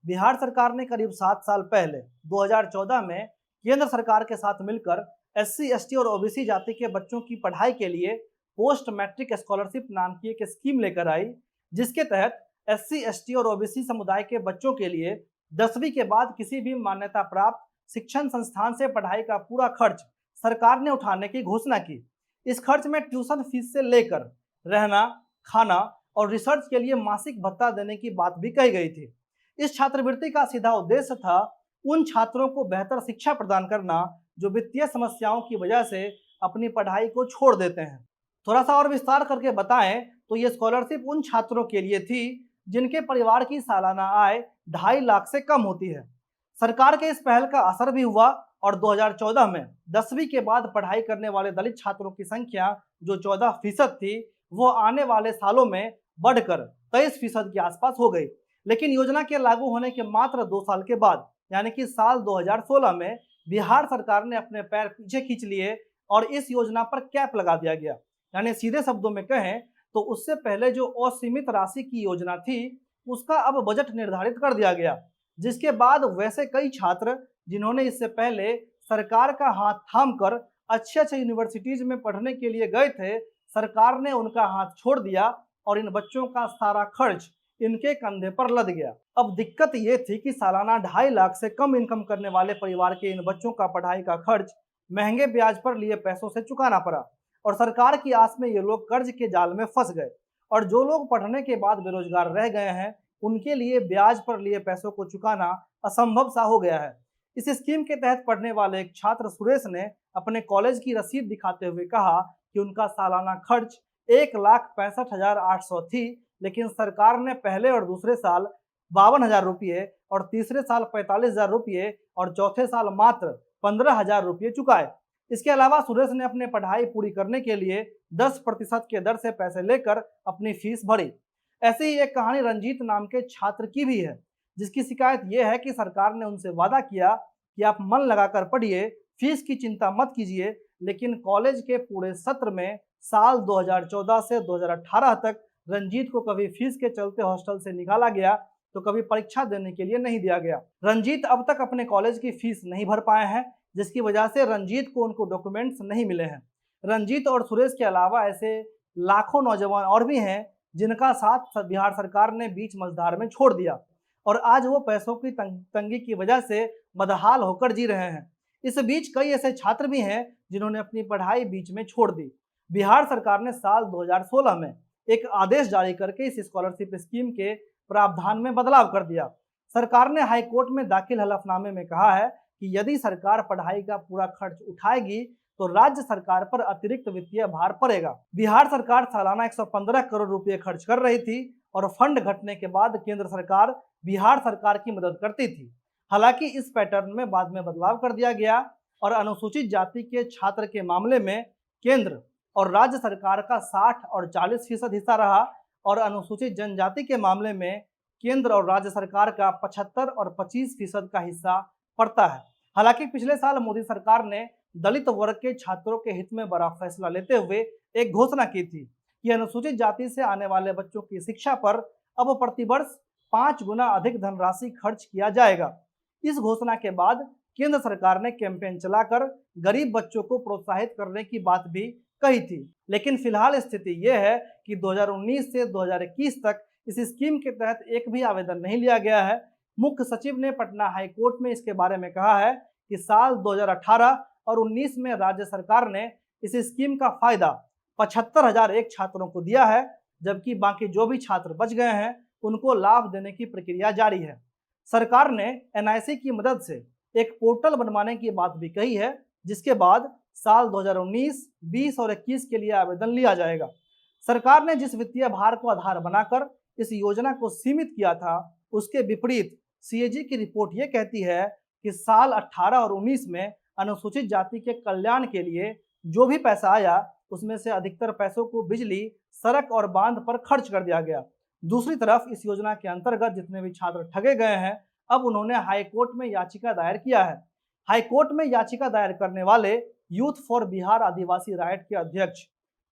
बिहार सरकार ने करीब 7 साल पहले 2014 में केंद्र सरकार के साथ मिलकर एससी, एसटी और ओबीसी जाति के बच्चों की पढ़ाई के लिए पोस्ट मैट्रिक स्कॉलरशिप नाम की एक स्कीम लेकर आई, जिसके तहत एससी, एसटी और ओबीसी समुदाय के बच्चों के लिए 10वीं के बाद किसी भी मान्यता प्राप्त शिक्षण संस्थान से पढ़ाई का पूरा खर्च सरकार ने उठाने की घोषणा की। इस खर्च में ट्यूशन फीस से लेकर रहना, खाना और रिसर्च के लिए मासिक भत्ता देने की बात भी कही गई थी। इस छात्रवृत्ति का सीधा उद्देश्य था उन छात्रों को बेहतर शिक्षा प्रदान करना जो वित्तीय समस्याओं की वजह से अपनी पढ़ाई को छोड़ देते हैं। थोड़ा सा और विस्तार करके बताएं तो ये स्कॉलरशिप उन छात्रों के लिए थी जिनके परिवार की सालाना आय 2.5 लाख से कम होती है। सरकार के इस पहल का असर भी हुआ और 2014 में 10वीं के बाद पढ़ाई करने वाले दलित छात्रों की संख्या जो 14% थी, वो आने वाले सालों में बढ़कर 23% के आसपास हो गई। लेकिन योजना के लागू होने के मात्र 2 साल के बाद यानी कि साल 2016 में बिहार सरकार ने अपने पैर पीछे खींच लिए और इस योजना पर कैप लगा दिया गया। यानी सीधे शब्दों में कहें तो उससे पहले जो असीमित राशि की योजना थी, उसका अब बजट निर्धारित कर दिया गया, जिसके बाद वैसे कई छात्र जिन्होंने इससे पहले सरकार का हाथ थाम कर अच्छे अच्छे यूनिवर्सिटीज में पढ़ने के लिए गए थे, सरकार ने उनका हाथ छोड़ दिया और इन बच्चों का सारा खर्च इनके कंधे पर लद गया। अब दिक्कत ये थी कि सालाना 2.5 लाख से कम इनकम करने वाले परिवार के इन बच्चों का पढ़ाई का खर्च महंगे ब्याज पर लिए पैसों से चुकाना पड़ा और सरकार की आस में ये लोग कर्ज के जाल में फंस गए और जो लोग पढ़ने के बाद बेरोजगार रह गए हैं, उनके लिए ब्याज पर लिए पैसों को चुकाना असंभव सा हो गया है। इस स्कीम के तहत पढ़ने वाले एक छात्र सुरेश ने अपने कॉलेज की रसीद दिखाते हुए कहा कि उनका सालाना खर्च 1,65,800 थी, लेकिन सरकार ने पहले और दूसरे साल 52,000 रुपये और तीसरे साल 45,000 रुपये और चौथे साल मात्र 15,000 रुपये चुकाए। इसके अलावा सुरेश ने अपने पढ़ाई पूरी करने के लिए 10% के दर से पैसे लेकर अपनी फीस भरी। ऐसी ही एक कहानी रंजीत नाम के छात्र की भी है, जिसकी शिकायत यह है कि सरकार ने उनसे वादा किया कि आप मन लगाकर पढ़िए, फीस की चिंता मत कीजिए, लेकिन कॉलेज के पूरे सत्र में साल 2014 से 2018 तक रंजीत को कभी फीस के चलते हॉस्टल से निकाला गया तो कभी परीक्षा देने के लिए नहीं दिया गया। रंजीत अब तक अपने कॉलेज की फीस नहीं भर पाए हैं, जिसकी वजह से रंजीत को उनको डॉक्यूमेंट्स नहीं मिले हैं। रंजीत और सुरेश के अलावा ऐसे लाखों नौजवान और भी हैं जिनका साथ बिहार सरकार ने बीच मझधार में छोड़ दिया और आज वो पैसों की तंगी की वजह से बदहाल होकर जी रहे हैं। इस बीच कई ऐसे छात्र भी हैं जिन्होंने अपनी पढ़ाई बीच में छोड़ दी। बिहार सरकार ने साल 2016 में एक आदेश जारी करके इस स्कॉलरशिप स्कीम के प्रावधान में बदलाव कर दिया। सरकार ने हाईकोर्ट में दाखिल हलफनामे में कहा है कि यदि सरकार पढ़ाई का पूरा खर्च उठाएगी तो राज्य सरकार पर अतिरिक्त वित्तीय भार पड़ेगा। बिहार सरकार सालाना 115 करोड़ रुपए खर्च कर रही थी और फंड घटने के बाद केंद्र सरकार बिहार सरकार की मदद करती थी। हालांकि इस पैटर्न में बाद में बदलाव कर दिया गया और अनुसूचित जाति के छात्र के मामले में केंद्र और राज्य सरकार का 60 और 40% हिस्सा रहा और अनुसूचित जनजाति के मामले में केंद्र और राज्य सरकार का 75 और 25% का हिस्सा पड़ता है। हालांकि पिछले साल मोदी सरकार ने दलित वर्ग के छात्रों के हित में बड़ा फैसला लेते हुए एक घोषणा की थी कि अनुसूचित जाति से आने वाले बच्चों की शिक्षा पर अब प्रतिवर्ष 5 गुना अधिक धनराशि खर्च किया जाएगा। इस घोषणा के बाद केंद्र सरकार ने कैंपेन चलाकर गरीब बच्चों को प्रोत्साहित करने की बात भी कही थी। लेकिन फिलहाल स्थिति यह है कि 2019 से 2021 तक इस स्कीम के तहत एक भी आवेदन नहीं लिया गया है। मुख्य सचिव ने पटना हाईकोर्ट में इसके बारे में कहा है कि साल 2018 और 19 में राज्य सरकार ने इस स्कीम का फायदा 75,001 छात्रों को दिया है, जबकि बाकी जो भी छात्र बच गए हैं उनको लाभ देने की प्रक्रिया जारी है। सरकार ने एनआईसी की मदद से एक पोर्टल बनवाने की बात भी कही है, जिसके बाद साल 2019, 20 और 21 के लिए आवेदन लिया जाएगा। सरकार ने जिस वित्तीय भार को आधार बनाकर इस योजना को सीमित किया था, उसके विपरीत सीएजी की रिपोर्ट ये कहती है कि साल 18 और 19 में अनुसूचित जाति के कल्याण के लिए जो भी पैसा आया, उसमें से अधिकतर पैसों को बिजली, सड़क और बांध पर खर्च कर दिया गया। दूसरी तरफ इस योजना के अंतर्गत जितने भी छात्र ठगे गए हैं, अब उन्होंने हाईकोर्ट में याचिका दायर किया है। हाईकोर्ट में याचिका दायर करने वाले youth for Bihar Adivasi right के अध्यक्ष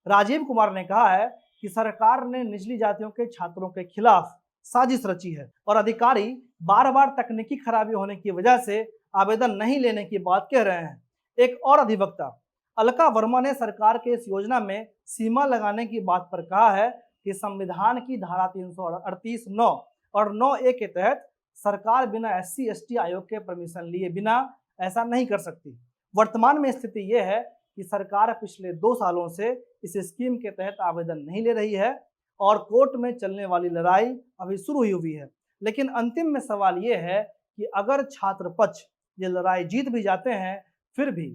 राजीव कुमार ने कहा है कि सरकार ने निचली जातियों के छात्रों के खिलाफ साजिश रची है और अधिकारी बार बार तकनीकी खराबी होने की वजह से आवेदन नहीं लेने की बात कह रहे हैं। एक और अधिवक्ता अलका वर्मा ने सरकार के इस योजना में सीमा लगाने की बात पर कहा है कि संविधान की धारा 338 9 और 9A के तहत सरकार बिना SC/ST आयोग के परमिशन लिए बिना ऐसा नहीं कर सकती। वर्तमान में स्थिति यह है कि सरकार पिछले 2 सालों से इस स्कीम के तहत आवेदन नहीं ले रही है और कोर्ट में चलने वाली लड़ाई अभी शुरू हुई है। लेकिन अंतिम में सवाल यह है कि अगर छात्र पक्ष ये लड़ाई जीत भी जाते हैं, फिर भी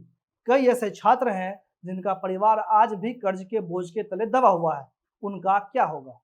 कई ऐसे छात्र हैं जिनका परिवार आज भी कर्ज के बोझ के तले दबा हुआ है। उनका क्या होगा?